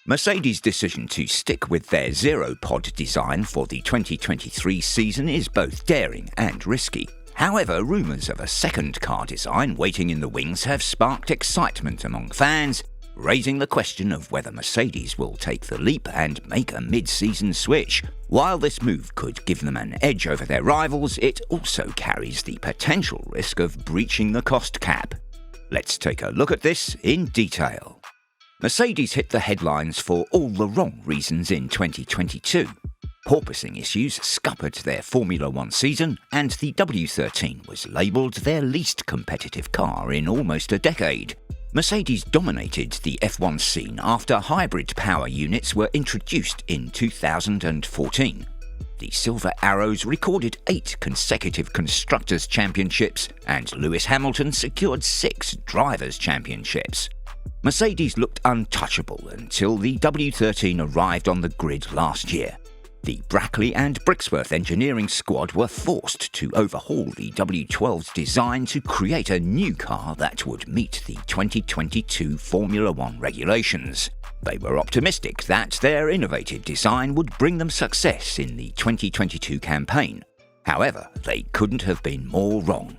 Mercedes' decision to stick with their zeropod design for the 2023 season is both daring and risky. However, rumours of a second car design waiting in the wings have sparked excitement among fans, raising the question of whether Mercedes will take the leap and make a mid-season switch. While this move could give them an edge over their rivals, it also carries the potential risk of breaching the cost cap. Let's take a look at this in detail. Mercedes hit the headlines for all the wrong reasons in 2022. Porpoising issues scuppered their Formula One season, and the W13 was labelled their least competitive car in almost a decade. Mercedes dominated the F1 scene after hybrid power units were introduced in 2014. The Silver Arrows recorded 8 consecutive Constructors' Championships, and Lewis Hamilton secured 6 Drivers' Championships. Mercedes looked untouchable until the W13 arrived on the grid last year. The Brackley and Brixworth engineering squad were forced to overhaul the W12's design to create a new car that would meet the 2022 Formula One regulations. They were optimistic that their innovative design would bring them success in the 2022 campaign. However, they couldn't have been more wrong.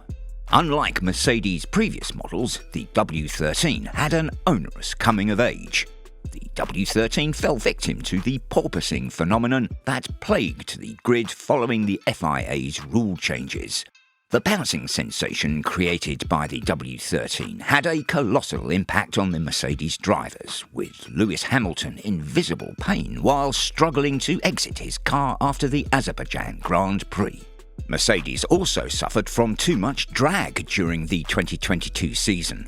Unlike Mercedes' previous models, the W13 had an onerous coming of age. The W13 fell victim to the porpoising phenomenon that plagued the grid following the FIA's rule changes. The bouncing sensation created by the W13 had a colossal impact on the Mercedes drivers, with Lewis Hamilton in visible pain while struggling to exit his car after the Azerbaijan Grand Prix. Mercedes also suffered from too much drag during the 2022 season.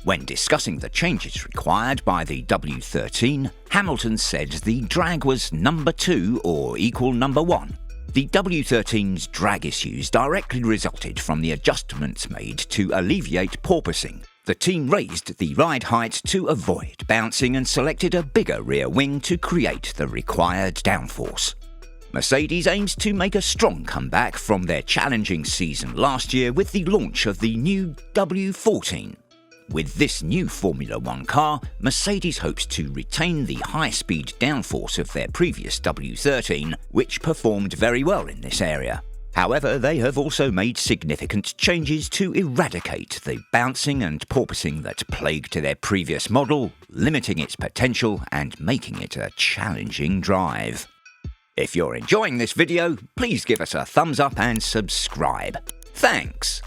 When discussing the changes required by the W13, Hamilton said the drag was number 2 or equal number 1. The W13's drag issues directly resulted from the adjustments made to alleviate porpoising. The team raised the ride height to avoid bouncing and selected a bigger rear wing to create the required downforce. Mercedes aims to make a strong comeback from their challenging season last year with the launch of the new W14. With this new Formula One car, Mercedes hopes to retain the high-speed downforce of their previous W13, which performed very well in this area. However, they have also made significant changes to eradicate the bouncing and porpoising that plagued their previous model, limiting its potential and making it a challenging drive. If you're enjoying this video, please give us a thumbs up and subscribe. Thanks!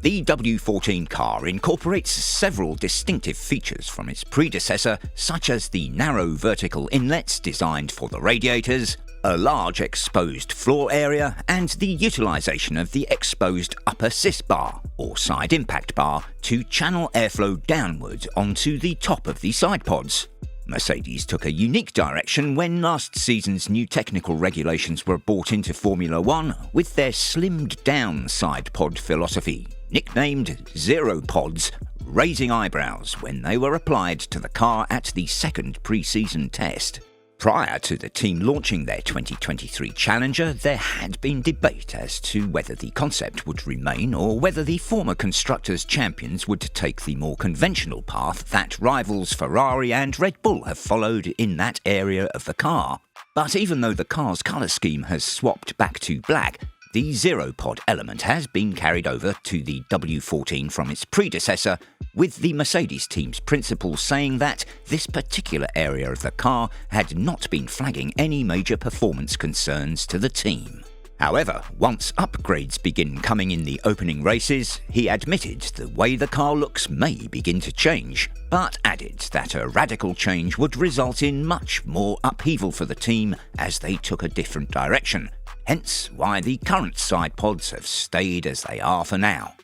The W14 car incorporates several distinctive features from its predecessor, such as the narrow vertical inlets designed for the radiators, a large exposed floor area, and the utilisation of the exposed upper sys bar, or side impact bar, to channel airflow downward onto the top of the side pods. Mercedes took a unique direction when last season's new technical regulations were brought into Formula One with their slimmed-down side pod philosophy, nicknamed zeropods, raising eyebrows when they were applied to the car at the second pre-season test. Prior to the team launching their 2023 Challenger, there had been debate as to whether the concept would remain or whether the former Constructors' Champions would take the more conventional path that rivals Ferrari and Red Bull have followed in that area of the car. But even though the car's colour scheme has swapped back to black, the zeropod element has been carried over to the W14 from its predecessor, with the Mercedes team's principals saying that this particular area of the car had not been flagging any major performance concerns to the team. However, once upgrades begin coming in the opening races, he admitted the way the car looks may begin to change, but added that a radical change would result in much more upheaval for the team as they took a different direction. Hence why the current side pods have stayed as they are for now.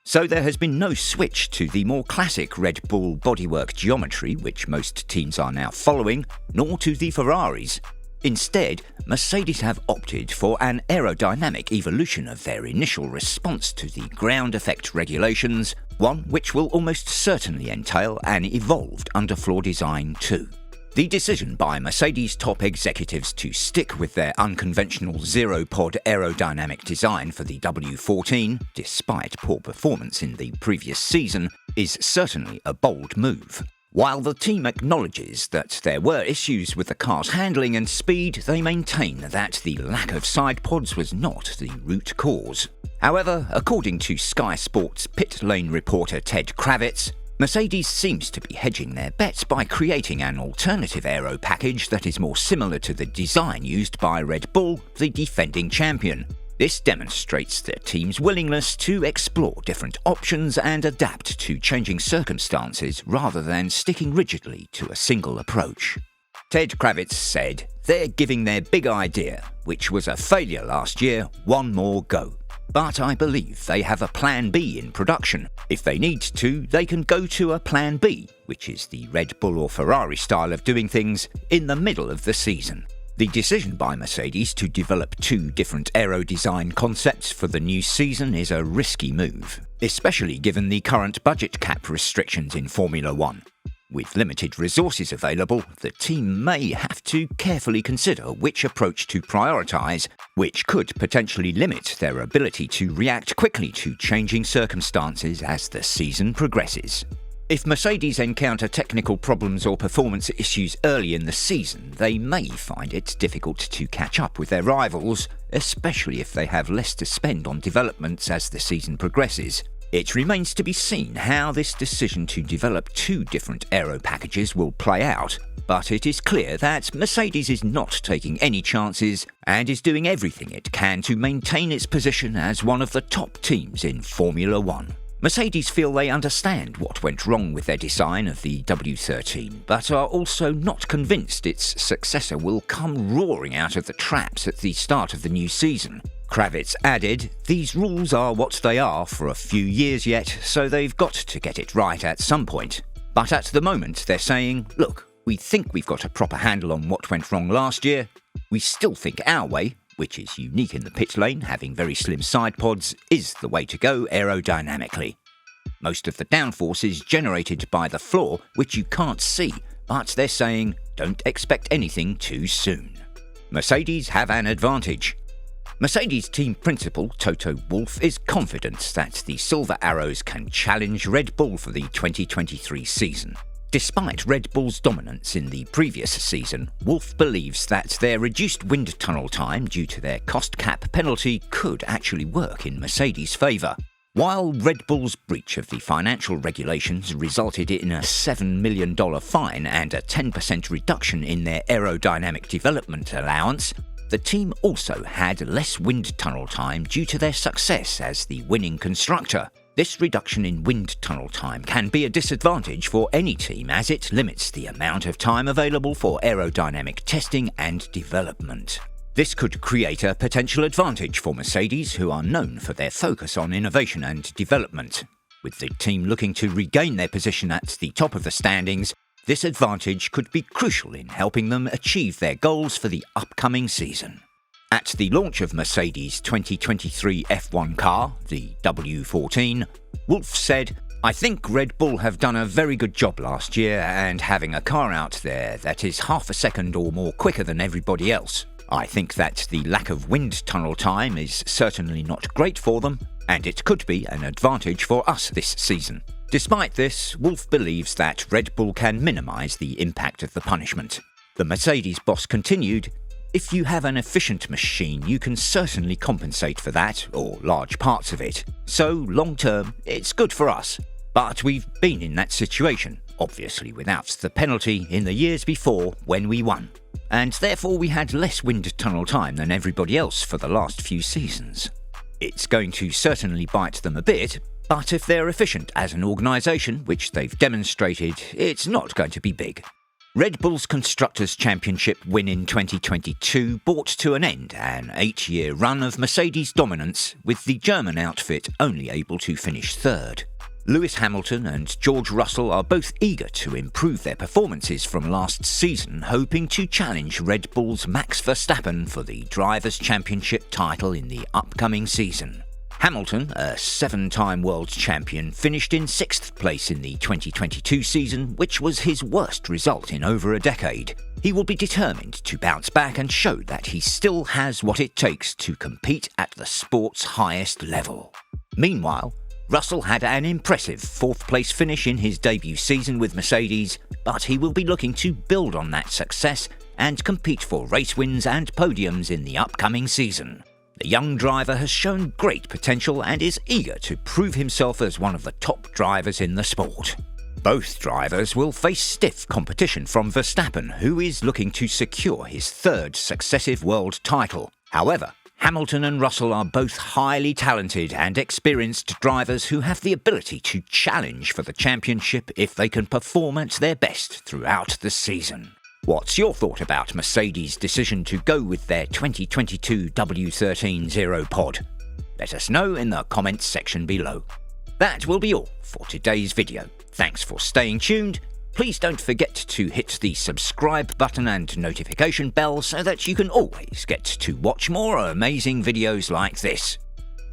So there has been no switch to the more classic Red Bull bodywork geometry which most teams are now following, nor to the Ferraris. Instead, Mercedes have opted for an aerodynamic evolution of their initial response to the ground effect regulations, one which will almost certainly entail an evolved underfloor design too. The decision by Mercedes top executives to stick with their unconventional zeropod aerodynamic design for the W14, despite poor performance in the previous season, is certainly a bold move. While the team acknowledges that there were issues with the car's handling and speed, they maintain that the lack of side pods was not the root cause. However, according to Sky Sports pit lane reporter Ted Kravitz, Mercedes seems to be hedging their bets by creating an alternative aero package that is more similar to the design used by Red Bull, the defending champion. This demonstrates their team's willingness to explore different options and adapt to changing circumstances rather than sticking rigidly to a single approach. Ted Kravitz said, "They're giving their big idea, which was a failure last year, one more go. But I believe they have a plan B in production. If they need to, they can go to a plan B, which is the Red Bull or Ferrari style of doing things, in the middle of the season." The decision by Mercedes to develop two different aero design concepts for the new season is a risky move, especially given the current budget cap restrictions in Formula One. With limited resources available, the team may have to carefully consider which approach to prioritise, which could potentially limit their ability to react quickly to changing circumstances as the season progresses. If Mercedes encounter technical problems or performance issues early in the season, they may find it difficult to catch up with their rivals, especially if they have less to spend on developments as the season progresses. It remains to be seen how this decision to develop two different aero packages will play out, but it is clear that Mercedes is not taking any chances and is doing everything it can to maintain its position as one of the top teams in Formula One. Mercedes feel they understand what went wrong with their design of the W13, but are also not convinced its successor will come roaring out of the traps at the start of the new season. Kravitz added, "These rules are what they are for a few years yet, so they've got to get it right at some point. But at the moment they're saying, look, we think we've got a proper handle on what went wrong last year. We still think our way, which is unique in the pit lane, having very slim side pods, is the way to go aerodynamically. Most of the downforce is generated by the floor, which you can't see, but they're saying, don't expect anything too soon." Mercedes have an advantage. Mercedes team principal Toto Wolff is confident that the Silver Arrows can challenge Red Bull for the 2023 season. Despite Red Bull's dominance in the previous season, Wolff believes that their reduced wind tunnel time due to their cost cap penalty could actually work in Mercedes' favour. While Red Bull's breach of the financial regulations resulted in a $7 million fine and a 10% reduction in their aerodynamic development allowance, the team also had less wind tunnel time due to their success as the winning constructor. This reduction in wind tunnel time can be a disadvantage for any team as it limits the amount of time available for aerodynamic testing and development. This could create a potential advantage for Mercedes, who are known for their focus on innovation and development. With the team looking to regain their position at the top of the standings, this advantage could be crucial in helping them achieve their goals for the upcoming season. At the launch of Mercedes' 2023 F1 car, the W14, Wolff said, "I think Red Bull have done a very good job last year and having a car out there that is half a second or more quicker than everybody else. I think that the lack of wind tunnel time is certainly not great for them, and it could be an advantage for us this season." Despite this, Wolff believes that Red Bull can minimise the impact of the punishment. The Mercedes boss continued, "If you have an efficient machine, you can certainly compensate for that, or large parts of it. So, long term, it's good for us. But we've been in that situation, obviously without the penalty, in the years before when we won. And therefore we had less wind tunnel time than everybody else for the last few seasons. It's going to certainly bite them a bit, but if they're efficient as an organisation, which they've demonstrated, it's not going to be big." Red Bull's Constructors' Championship win in 2022 brought to an end an 8-year run of Mercedes dominance, with the German outfit only able to finish third. Lewis Hamilton and George Russell are both eager to improve their performances from last season, hoping to challenge Red Bull's Max Verstappen for the Drivers' Championship title in the upcoming season. Hamilton, a 7-time world champion, finished in 6th place in the 2022 season, which was his worst result in over a decade. He will be determined to bounce back and show that he still has what it takes to compete at the sport's highest level. Meanwhile, Russell had an impressive fourth-place finish in his debut season with Mercedes, but he will be looking to build on that success and compete for race wins and podiums in the upcoming season. The young driver has shown great potential and is eager to prove himself as one of the top drivers in the sport. Both drivers will face stiff competition from Verstappen, who is looking to secure his third successive world title. However, Hamilton and Russell are both highly talented and experienced drivers who have the ability to challenge for the championship if they can perform at their best throughout the season. What's your thought about Mercedes' decision to go with their 2022 W13 zeropod? Let us know in the comments section below. That will be all for today's video. Thanks for staying tuned. Please don't forget to hit the subscribe button and notification bell so that you can always get to watch more amazing videos like this.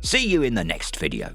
See you in the next video.